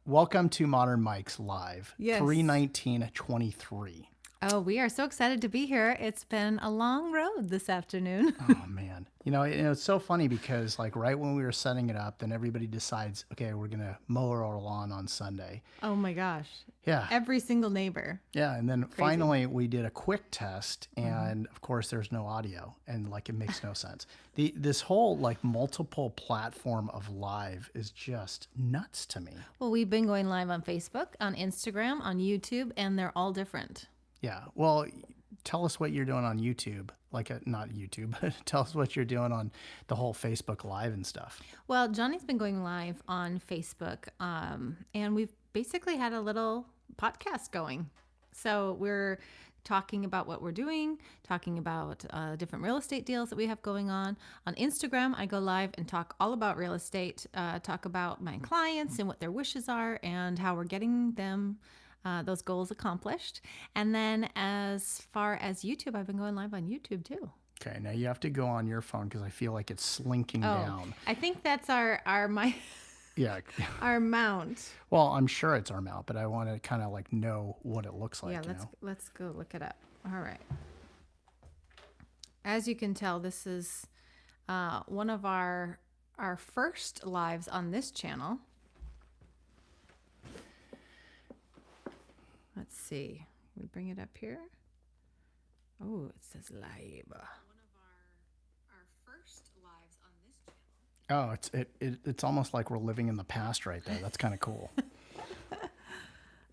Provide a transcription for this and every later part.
welcome to Modern Mike's Live, Yes. 3/19/23. Oh, we are so excited to be here. It's been a long road this afternoon. Oh, man. It's so funny because, like, right when we were setting it up, then everybody decides, okay, we're going to mow our lawn on Sunday. Oh my gosh. Yeah. Every single neighbor. Yeah. And then finally we did a quick test, and of course, there's no audio, and like, it makes no sense. This whole, like, multiple platform of live is just nuts to me. Well, we've been going live on Facebook, on Instagram, on YouTube, and they're all different. Yeah. Well, tell us what you're doing on YouTube. Not YouTube, but tell us what you're doing on the whole Facebook Live and stuff. Well, Johnny's been going live on Facebook, and we've basically had a little podcast going. So we're talking about what we're doing, talking about different real estate deals that we have going on. On Instagram, I go live and talk all about real estate, talk about my clients and what their wishes are and how we're getting them those goals accomplished. And then as far as YouTube, I've been going live on YouTube too. Okay, now you have to go on your phone because I feel like it's slinking down. I think that's our Yeah. our mount. Well, I'm sure it's our mount, but I want to kind of like know what it looks like. Yeah, let's go look it up. All right. As you can tell, this is one of our first lives on this channel. Let's see. We bring it up here. Oh, it says live. One of our first lives on this channel. Oh, it's almost like we're living in the past right there. That's kind of cool.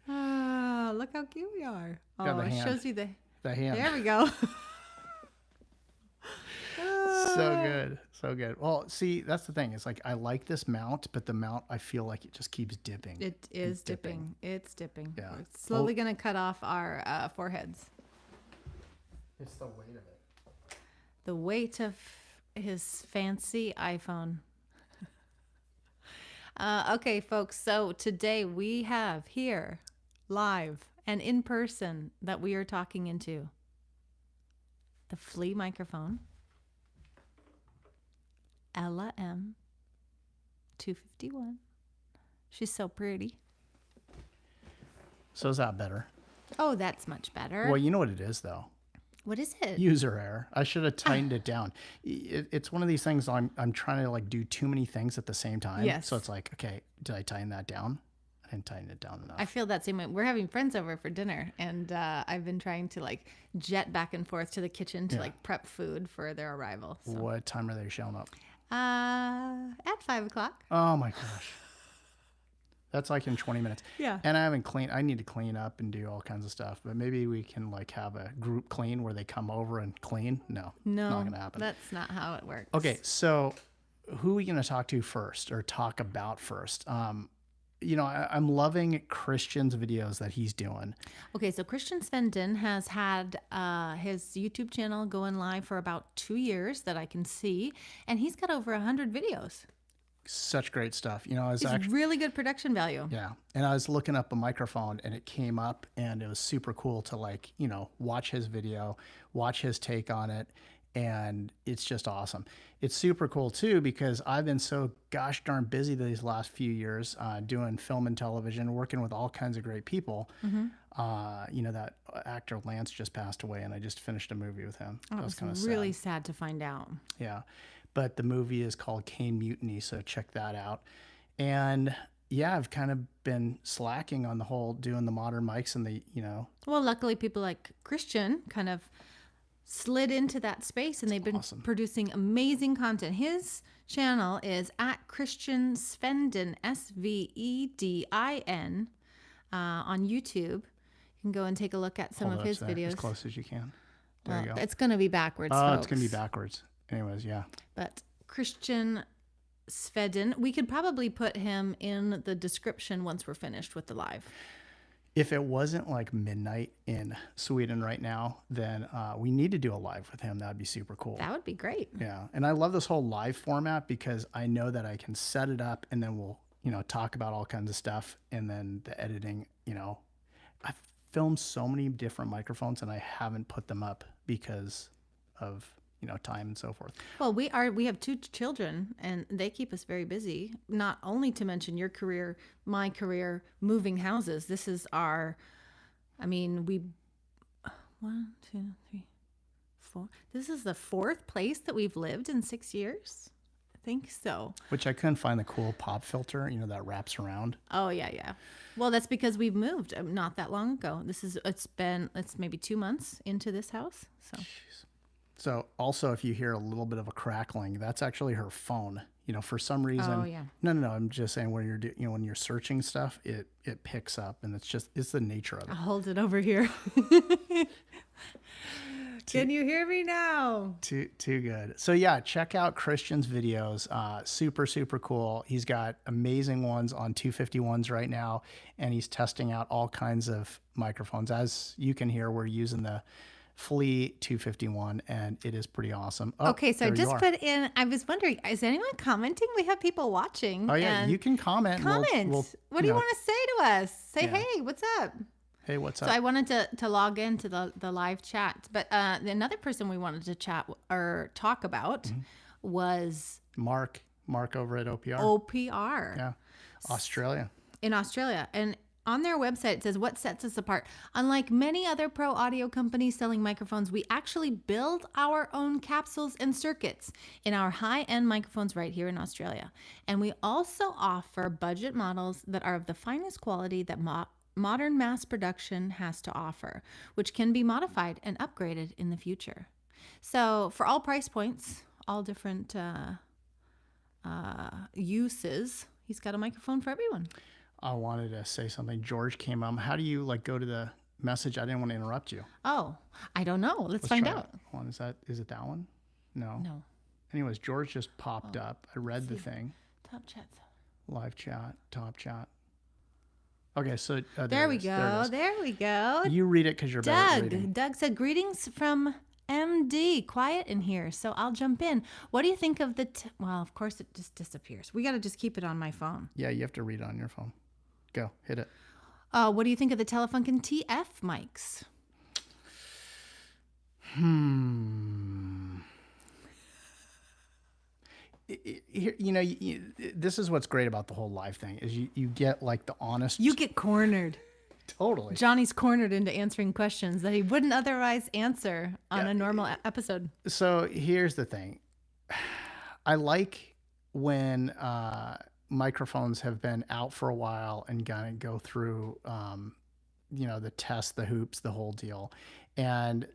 Look how cute we are. Yeah, Oh, it shows you the hand. There we go. So good. So good. Well, see, that's the thing. It's like I like this mount, but the mount, I feel like it just keeps dipping. It is dipping. It's dipping. Yeah. We're slowly going to cut off our foreheads. It's the weight of it. The weight of his fancy iPhone. Okay, folks. So today we have here live and in person that we are talking into the Flea microphone. Ella M. 251. She's so pretty. So is that better? Oh, that's much better. Well, you know what it is, though. What is it? User error. I should have tightened it down. It's one of these things I'm trying to like do too many things at the same time. Yes. So it's like, okay, did I tighten that down? I didn't tighten it down enough. I feel that same way. We're having friends over for dinner, and I've been trying to like jet back and forth to the kitchen to like prep food for their arrival. So. What time are they showing up? At 5 o'clock. Oh my gosh. That's like in 20 minutes. Yeah. And I haven't cleaned. I need to clean up and do all kinds of stuff. But maybe we can like have a group clean where they come over and clean. No, not going to happen. That's not how it works. Okay. So who are we going to talk to first or talk about first? I'm loving Christian's videos that he's doing. Okay, so Christian Svendin has had his YouTube channel going live for about 2 years that I can see, and he's got over 100 videos. Such great stuff. It's really good production value. Yeah. And I was looking up a microphone and it came up and it was super cool to like, watch his video, watch his take on it. And it's just awesome. It's super cool too, because I've been so gosh darn busy these last few years doing film and television, working with all kinds of great people. Mm-hmm. That actor Lance just passed away and I just finished a movie with him. Oh, that was kind of really sad to find out. Yeah. But the movie is called Cane Mutiny, so check that out. And yeah, I've kind of been slacking on the whole doing the modern mics and Well, luckily people like Christian kind of slid into that space and they've been producing amazing content. His channel is at Christian Svendin, Svedin, on YouTube. You can go and take a look at some of his videos. As close as you can. There you go. It's going to be backwards, Oh, folks. it's going to be backwards. Anyways, yeah. But Christian Svendin, we could probably put him in the description once we're finished with the live. If it wasn't like midnight in Sweden right now, then we need to do a live with him. That'd be super cool. That would be great. Yeah. And I love this whole live format because I know that I can set it up and then we'll, talk about all kinds of stuff. And then the editing, I've filmed so many different microphones and I haven't put them up because of time and so forth. Well, we have two children and they keep us very busy. Not only to mention your career, my career, moving houses. This is we 1, 2, 3, 4. This is the 4th place that we've lived in 6 years. I think so. Which I couldn't find the cool pop filter, that wraps around. Oh yeah. Well, that's because we've moved not that long ago. It's maybe 2 months into this house. So. Jeez. So also, if you hear a little bit of a crackling, that's actually her phone. For some reason. Oh yeah. No. I'm just saying when when you're searching stuff, it picks up, and it's the nature of it. I'll hold it over here. Can you hear me now? Too good. So yeah, check out Christian's videos. Super, super cool. He's got amazing ones on 251s right now, and he's testing out all kinds of microphones. As you can hear, we're using the Flea 251, and it is pretty awesome. Oh, okay, so I just put in, I was wondering, is anyone commenting? We have people watching. Oh yeah, you can comment. Comment. What do you want to say to us? Say, hey, what's up? Hey, what's up? So I wanted to log into the live chat, but another person we wanted to chat or talk about was Mark over at OPR. OPR. Yeah, Australia. In Australia. And on their website, it says, what sets us apart? Unlike many other pro audio companies selling microphones, we actually build our own capsules and circuits in our high-end microphones right here in Australia. And we also offer budget models that are of the finest quality that modern mass production has to offer, which can be modified and upgraded in the future. So for all price points, all different uses, he's got a microphone for everyone. I wanted to say something. George came up. How do you go to the message? I didn't want to interrupt you. Oh, I don't know. Let's find out. One, is it that one? No. No. Anyways, George just popped up. I read the thing. Top chats. Live chat, top chat. Okay, so there we go. There we go. You read it because you're better at reading. Doug said, greetings from MD. Quiet in here, so I'll jump in. What do you think of the... well, of course, it just disappears. We got to just keep it on my phone. Yeah, you have to read it on your phone. Go, hit it. What do you think of the Telefunken TF mics? This is what's great about the whole live thing is you get the honest. You get cornered. Totally. Johnny's cornered into answering questions that he wouldn't otherwise answer on a normal episode. So here's the thing. I like when microphones have been out for a while and gotta go through, the test, the hoops, the whole deal. And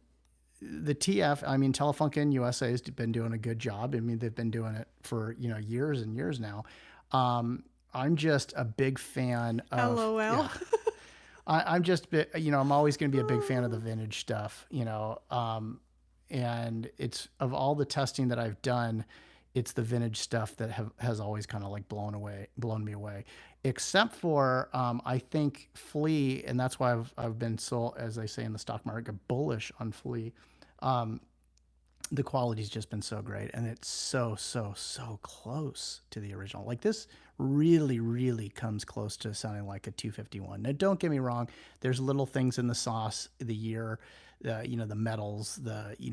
the TF, Telefunken USA has been doing a good job. They've been doing it for, years and years now. I'm just a big fan of... LOL. Yeah. I'm just, I'm always going to be a big fan of the vintage stuff, and it's, of all the testing that I've done, it's the vintage stuff that has always kind of blown me away, except for, I think Flea, and that's why I've been so, as they say in the stock market, bullish on Flea. The quality's just been so great, and it's so close to the original. This really, really comes close to sounding like a 251. Now, don't get me wrong. There's little things in the sauce, the metals,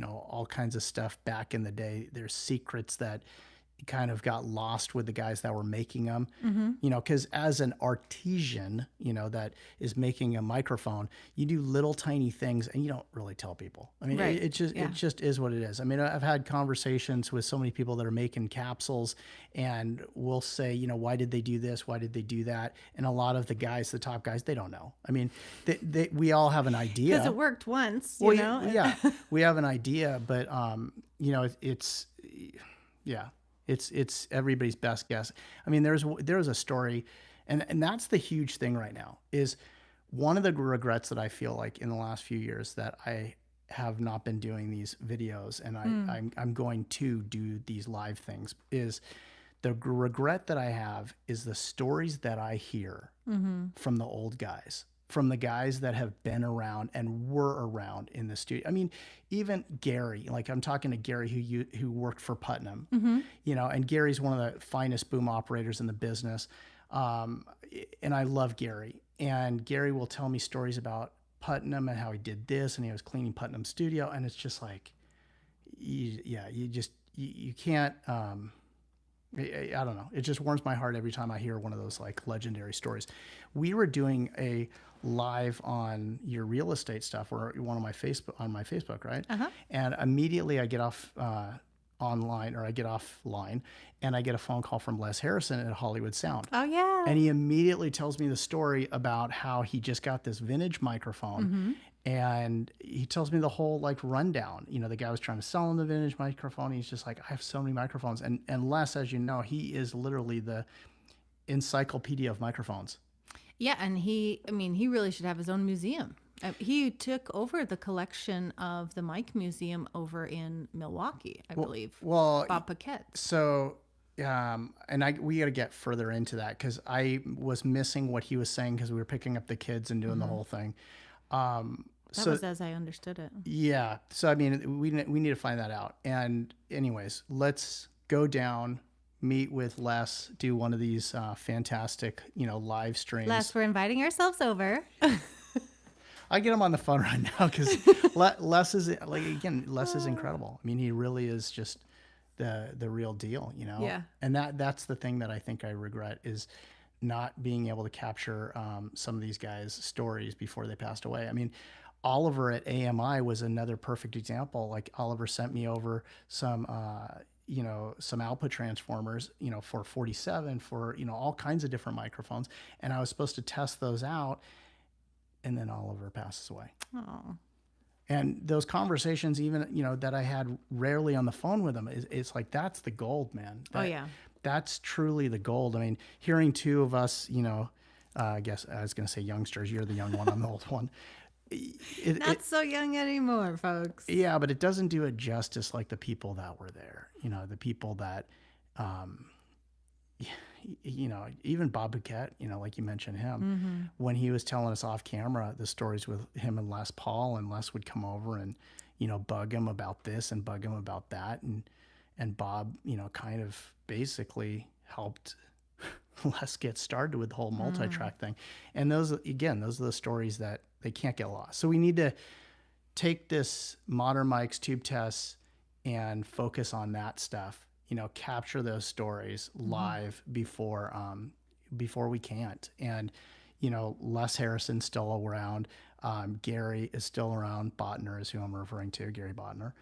all kinds of stuff back in the day. There's secrets that kind of got lost with the guys that were making them, because as an artisan, that is making a microphone, you do little tiny things and you don't really tell people. Right. It just is what it is. I've had conversations with so many people that are making capsules, and we'll say, why did they do this? Why did they do that? And a lot of the guys, the top guys, they don't know. We all have an idea. Because it worked once, Yeah, we have an idea, but, it's everybody's best guess. There was a story, and that's the huge thing right now, is one of the regrets that I feel like in the last few years that I have not been doing these videos, and I'm going to do these live things, is the regret that I have is the stories that I hear from the old guys, from the guys that have been around and were around in the studio. Even Gary, I'm talking to Gary who worked for Putnam, and Gary's one of the finest boom operators in the business. And I love Gary, and Gary will tell me stories about Putnam and how he did this, and he was cleaning Putnam studio. And it's just you can't. I don't know. It just warms my heart every time I hear one of those like legendary stories. We were doing a live on your real estate stuff, or one of my Facebook, right? And immediately I get off online, or I get offline, and I get a phone call from Les Harrison at Hollywood Sound. Oh yeah. And he immediately tells me the story about how he just got this vintage microphone. And he tells me the whole like rundown. You know, the guy was trying to sell him the vintage microphone. He's just like, I have so many microphones. And Les, as you know, he is literally the encyclopedia of microphones. Yeah, and he really should have his own museum. He took over the collection of the Mic Museum over in Milwaukee, I believe. Well, Bob Paquette. So, and we got to get further into that, because I was missing what he was saying, because we were picking up the kids and doing the whole thing. That was as I understood it. Yeah. So, I mean, we need to find that out. And anyways, let's go down, meet with Les, do one of these fantastic, live streams. Les, we're inviting ourselves over. I get him on the phone right now, because Les is incredible. I mean, he really is just the real deal, Yeah. And that's the thing that I think I regret, is not being able to capture some of these guys' stories before they passed away. I mean, Oliver at AMI was another perfect example. Like, Oliver sent me over some output transformers, for 47, for, all kinds of different microphones. And I was supposed to test those out, and then Oliver passes away. Oh. And those conversations, even, that I had rarely on the phone with him, it's like, that's the gold, man. That's truly the gold. I mean, hearing two of us, I guess I was going to say youngsters. You're the young one. I'm the old one. Not so young anymore, folks. Yeah, but it doesn't do it justice like the people that were there. The people that, even Bob Paquette, like you mentioned him, when he was telling us off camera the stories with him and Les Paul, and Les would come over and, bug him about this and bug him about that. And Bob, kind of basically helped Les get started with the whole multi-track thing. And those are the stories that they can't get lost. So we need to take this Modern Mics tube tests and focus on that stuff, capture those stories live before we can't. And, Les Harrison's still around. Gary is still around. Botner is who I'm referring to, Gary Botner.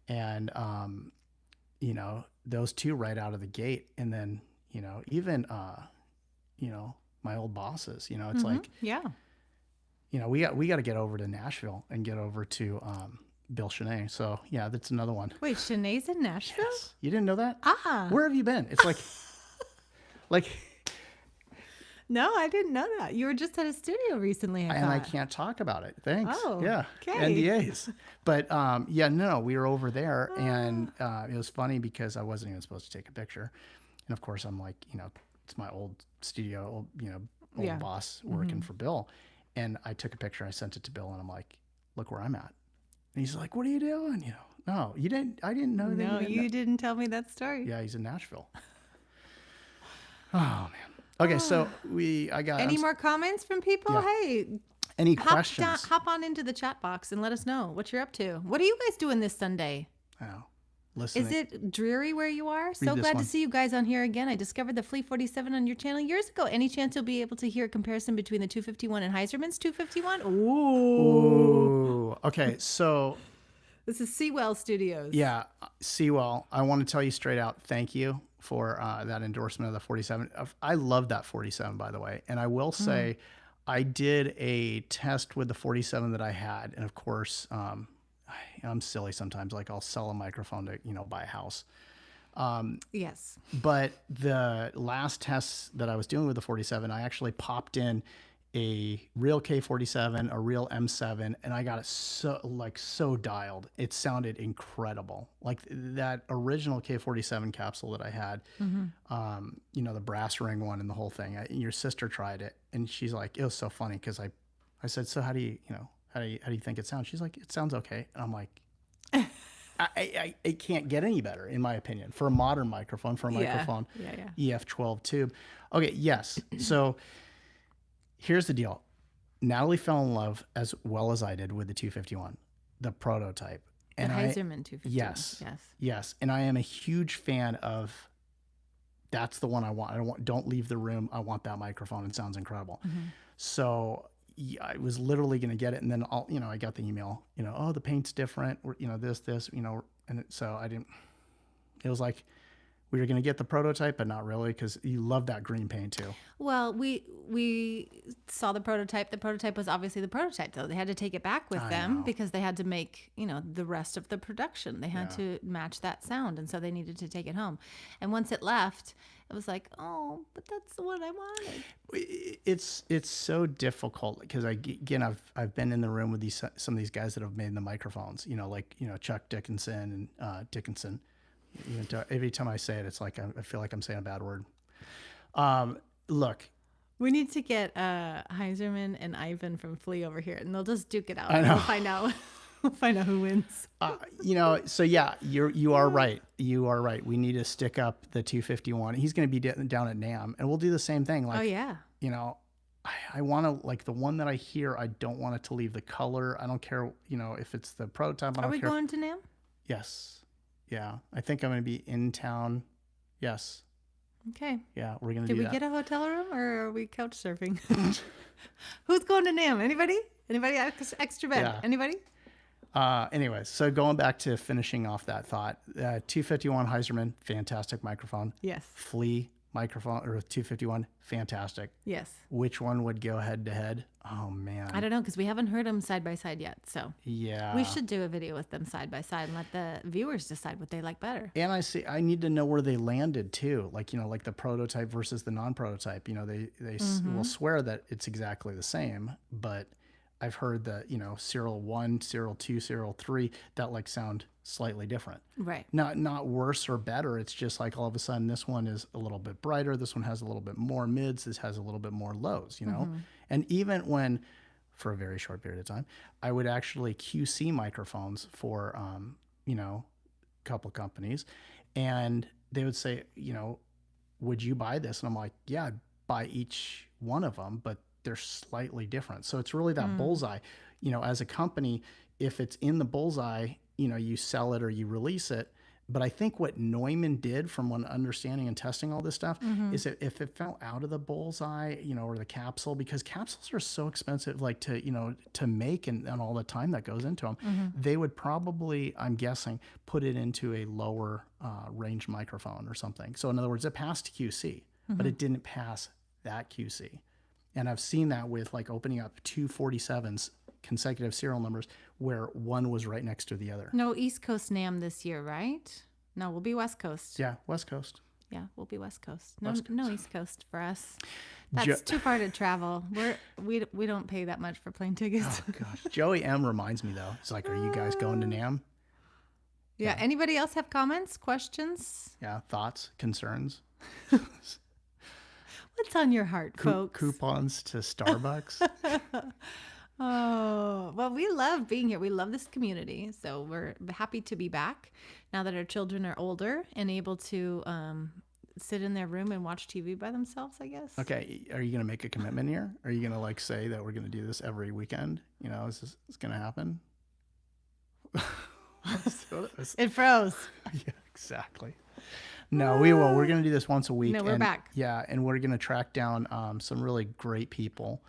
And, those two right out of the gate. And then, even, my old bosses, it's like, yeah, we got to get over to Nashville and get over to, Bill Shanae. So yeah, that's another one. Wait, Shanae's in Nashville? Yes. You didn't know that? Ah. Where have you been? It's like, no, I didn't know that. You were just at a studio recently. I can't talk about it. Thanks. Oh, yeah. okay. NDAs. But we were over there, and it was funny because I wasn't even supposed to take a picture. And of course I'm like, it's my old studio, old boss working for Bill. And I took a picture, I sent it to Bill, and I'm like, look where I'm at. And he's like, what are you doing? No, you didn't. I didn't know that. No, you didn't tell me that story. Yeah, he's in Nashville. Oh man. Okay, so I got any more comments from people? Yeah. Hey, any questions? Hop on into the chat box and let us know what you're up to. What are you guys doing this Sunday? Oh, listening. Is it dreary where you are? So this glad one. to see you guys on here again. I discovered the Fleet 47 on your channel years ago. Any chance you'll be able to hear a comparison between the 251 and Heiserman's 251? Ooh. Okay, so this is Seawell Studios. Yeah, Seawell. I want to tell you straight out, thank you for that endorsement of the 47. I love that 47, by the way. And I will say, I did a test with the 47 that I had, and of course, I'm silly sometimes. Like, I'll sell a microphone to buy a house. Yes. But the last tests that I was doing with the 47, I actually popped in a real K47, a real M7, and I got it so dialed. It sounded incredible. Like that original K47 capsule that I had, the brass ring one and the whole thing. Your sister tried it, and she's like, it was so funny because I said, so how do you think it sounds? She's like, it sounds okay. And I'm like, it can't get any better, in my opinion, for a modern microphone, microphone, EF12 tube. Okay, yes. So here's the deal. Natalie fell in love as well as I did with the 251, the prototype. And Heiserman 250. yes, Yes. yes. And I am a huge fan of, that's the one I want. Don't leave the room. I want that microphone. It sounds incredible. So yeah, I was literally going to get it. And then I got the email, oh, the paint's different, or, this, so I didn't, it was like, we were going to get the prototype, but not really, because you love that green paint too. Well, we saw the prototype. The prototype was obviously the prototype, though. They had to take it back with them because they had to make, the rest of the production. They had to match that sound, and so they needed to take it home. And once it left, it was like, oh, but that's what I wanted. It's so difficult because I've been in the room with some of these guys that have made the microphones. Chuck Dickinson and Dickinson. Every time I say it, it's like I feel like I'm saying a bad word. Look, we need to get Heiserman and Ivan from Flea over here, and they'll just duke it out. I know. We'll find out. We'll find out who wins. So yeah, you are right. You are right. We need to stick up the 251. He's going to be down at NAMM, and we'll do the same thing. Like, oh yeah. I want to, like, the one that I hear, I don't want it to leave the color. I don't care, if it's the prototype. I don't care. Are we going to NAMM? Yes. Yeah, I think I'm going to be in town. Yes. Okay. Yeah, we're going to do that. Did we get a hotel room, or are we couch surfing? Who's going to NAMM? Anybody? Anybody extra bed? Yeah. Anybody? Anyways, so going back to finishing off that thought, 251 Heiserman, fantastic microphone. Yes. Flea microphone, or 251, fantastic. Yes. Which one would go head to head? Oh man, I don't know, because we haven't heard them side by side yet. So yeah, we should do a video with them side by side and let the viewers decide what they like better. And I need to know where they landed too, like like the prototype versus the non-prototype. They will swear that it's exactly the same, but I've heard that serial 1, serial 2, serial 3 that like sound slightly different. Right. Not worse or better. It's just like all of a sudden this one is a little bit brighter. This one has a little bit more mids. This has a little bit more lows. And even when, for a very short period of time, I would actually QC microphones for a couple companies, and they would say, would you buy this? And I'm like, yeah, I'd buy each one of them, but they're slightly different. So it's really that bullseye. As a company, if it's in the bullseye, you sell it or you release it. But I think what Neumann did, from one understanding and testing all this stuff, is that if it fell out of the bullseye, or the capsule, because capsules are so expensive, like to make and all the time that goes into them, they would probably, I'm guessing, put it into a lower range microphone or something. So in other words, it passed QC, but it didn't pass that QC. And I've seen that with like opening up 247s, consecutive serial numbers, where one was right next to the other. No East Coast NAMM this year, right? No, we'll be West Coast. Yeah, West Coast. Yeah, we'll be West Coast. No East Coast for us. That's too far to travel. We don't pay that much for plane tickets. Oh gosh, Joey M reminds me though. It's like, are you guys going to NAMM? Yeah. Anybody else have comments, questions? Yeah, thoughts, concerns. What's on your heart, folks? Coupons to Starbucks. Oh, well, we love being here. We love this community. So we're happy to be back now that our children are older and able to sit in their room and watch TV by themselves, I guess. Okay. Are you going to make a commitment here? Are you going to like say that we're going to do this every weekend? Is this going to happen? It froze. Yeah, exactly. No, we will. We're going to do this once a week. No, we're back. Yeah, and we're going to track down some really great people.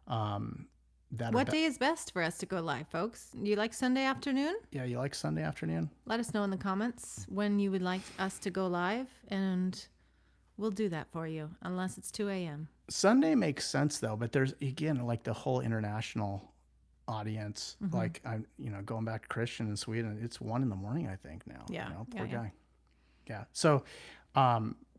What day is best for us to go live, folks? Do you like Sunday afternoon? Yeah, you like Sunday afternoon? Let us know in the comments when you would like us to go live, and we'll do that for you, unless it's 2 a.m. Sunday makes sense, though, but there's, again, like the whole international audience. Like, I'm, going back to Christian in Sweden, it's 1 a.m, I think, now. Yeah. Poor guy. Yeah. So,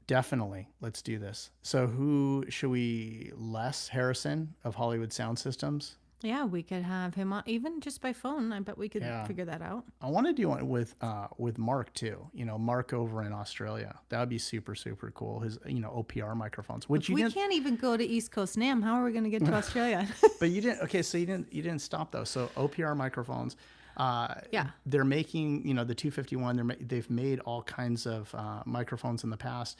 definitely, let's do this. So who should we? Les Harrison of Hollywood Sound Systems. Yeah, we could have him on, even just by phone. I bet we could figure that out. I want to do one with Mark too. Mark over in Australia. That would be super, super cool. His OPR microphones. Which we can't even go to East Coast NAMM. How are we going to get to Australia? But you didn't. Okay, so you didn't stop though. So OPR microphones. They're making, the 251, they've made all kinds of microphones in the past.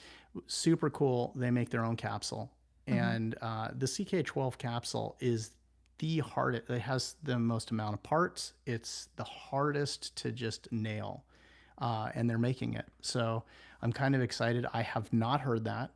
Super cool. They make their own capsule. And the CK12 capsule is the hardest. It has the most amount of parts. It's the hardest to just nail, and they're making it. So I'm kind of excited. I have not heard that,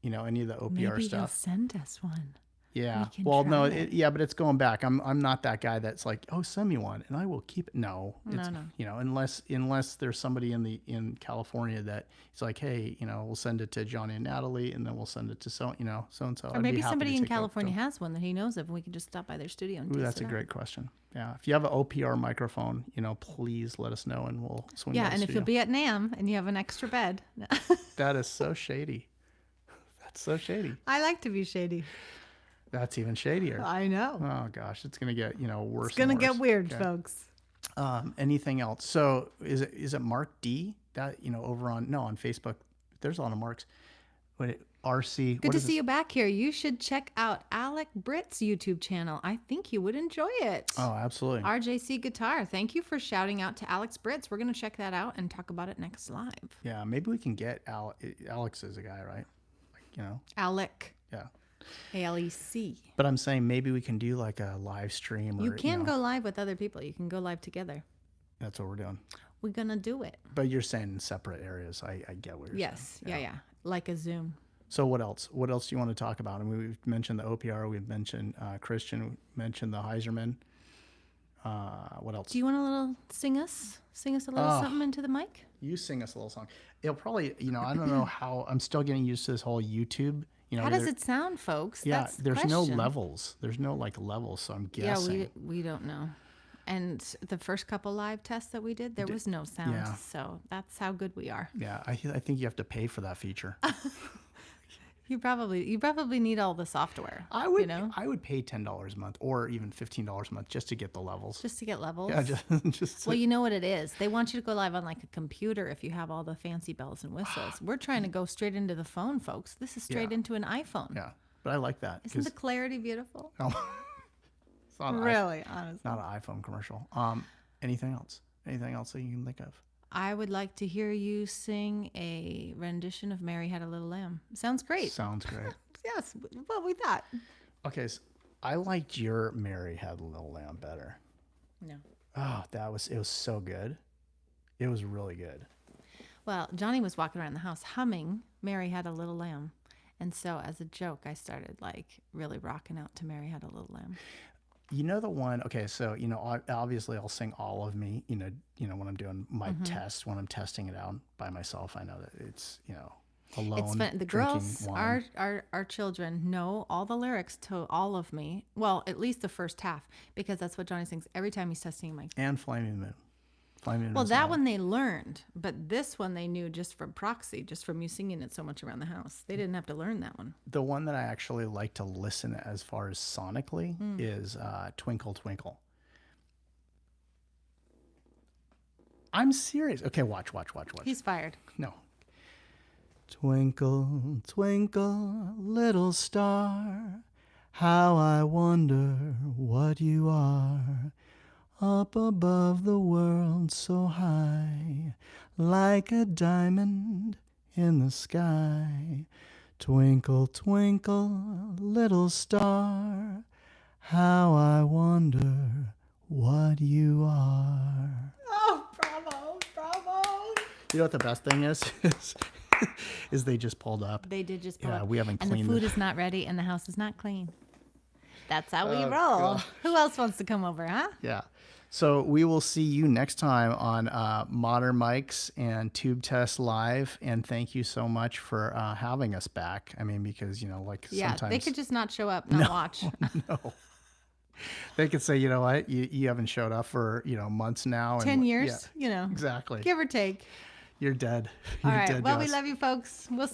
any of the OPR Maybe stuff. he'll send us one. Yeah. We can Well, no, try it. yeah, but it's going back. I'm not that guy that's like, oh, send me one and I will keep it. No, it's, No. unless there's somebody in California that it's like, hey, we'll send it to Johnny and Natalie, and then we'll send it to so and so. Or maybe somebody in California has one that he knows of, and we can just stop by their studio and Ooh, test that's it a out. great question. Yeah. If you have an OPR microphone, please let us know and we'll swing by Yeah, the and if studio. you'll be at NAM and you have an extra bed. That is so shady. That's so shady. I like to be shady. That's even shadier. I know. Oh gosh, it's gonna get worse. It's going to and get worse. weird, Okay. folks. Anything else? So is it Mark D that over on Facebook? There's a lot of Marks. Wait, RC. Good to see you back here. You should check out Alec Britt's YouTube channel. I think you would enjoy it. Oh, absolutely. RJC Guitar. Thank you for shouting out to Alex Britz. We're going to check that out and talk about it next live. Yeah, maybe we can get Alex is a guy, right? Alec. Yeah. ALEC. But I'm saying maybe we can do like a live stream. You can go live with other people. You can go live together. That's what we're doing. We're going to do it. But you're saying in separate areas. I get what you're Yes. saying. Yeah. Like a Zoom. So what else? What else do you want to talk about? I mean, we've mentioned the OPR. We've mentioned Christian. We mentioned the Heiserman. What else? Do you want to sing us a little something into the mic? You sing us a little song. It'll probably, I don't know how. I'm still getting used to this whole YouTube. How does it sound, folks? Yeah, That's the there's no question. levels. There's no levels. So I'm guessing. Yeah, we don't know. And the first couple live tests that we did, there was no sound. Yeah. So that's how good we are. Yeah, I think you have to pay for that feature. You probably need all the software. I would, You know? I would pay $10 a month or even $15 a month just to get the levels. Just to get levels. Yeah, just. Well, you know what it is. They want you to go live on like a computer if you have all the fancy bells and whistles. We're trying to go straight into the phone, folks. This is straight into an iPhone. Yeah, but I like that. Isn't the clarity beautiful? It's not Really, honestly. not an iPhone commercial. Anything else? Anything else that you can think of? I would like to hear you sing a rendition of Mary Had a Little Lamb. Sounds great. Sounds great. Yes, what we thought. Okay, so I liked your Mary Had a Little Lamb better. No. Oh, it was so good. It was really good. Well, Johnny was walking around the house humming Mary Had a Little Lamb. And so as a joke, I started like really rocking out to Mary Had a Little Lamb. You know the one, okay, so, obviously I'll sing All of Me, when I'm doing my test, when I'm testing it out by myself. I know that it's, alone. It's fun. The drinking girls, wine. our children know all the lyrics to All of Me. Well, at least the first half, because that's what Johnny sings every time he's testing a mic. And Flaming Moon. Well, that one they learned, but this one they knew just from proxy, just from you singing it so much around the house. They didn't have to learn that one. The one that I actually like to listen as far as sonically is Twinkle, Twinkle. I'm serious. Okay, watch. He's fired. No. Twinkle, twinkle, little star, how I wonder what you are. Up above the world so high, like a diamond in the sky. Twinkle, twinkle, little star, how I wonder what you are. Oh, bravo. You know what the best thing is? Is they just pulled up. They did just pull Yeah, up. we haven't And the cleaned food it. is not ready and the house is not clean. That's how we Oh, roll. gosh. Who else wants to come over, huh? Yeah. So we will see you next time on Modern Mics and Tube Test Live. And thank you so much for having us back. I mean, because, Yeah, sometimes they could just not show up, not watch. no. They could say, you know what, you haven't showed up for, months now. 10 and, years, Yeah, exactly. give or take. You're dead. All You're right. dead Well, to we us. love you, folks. We'll see you.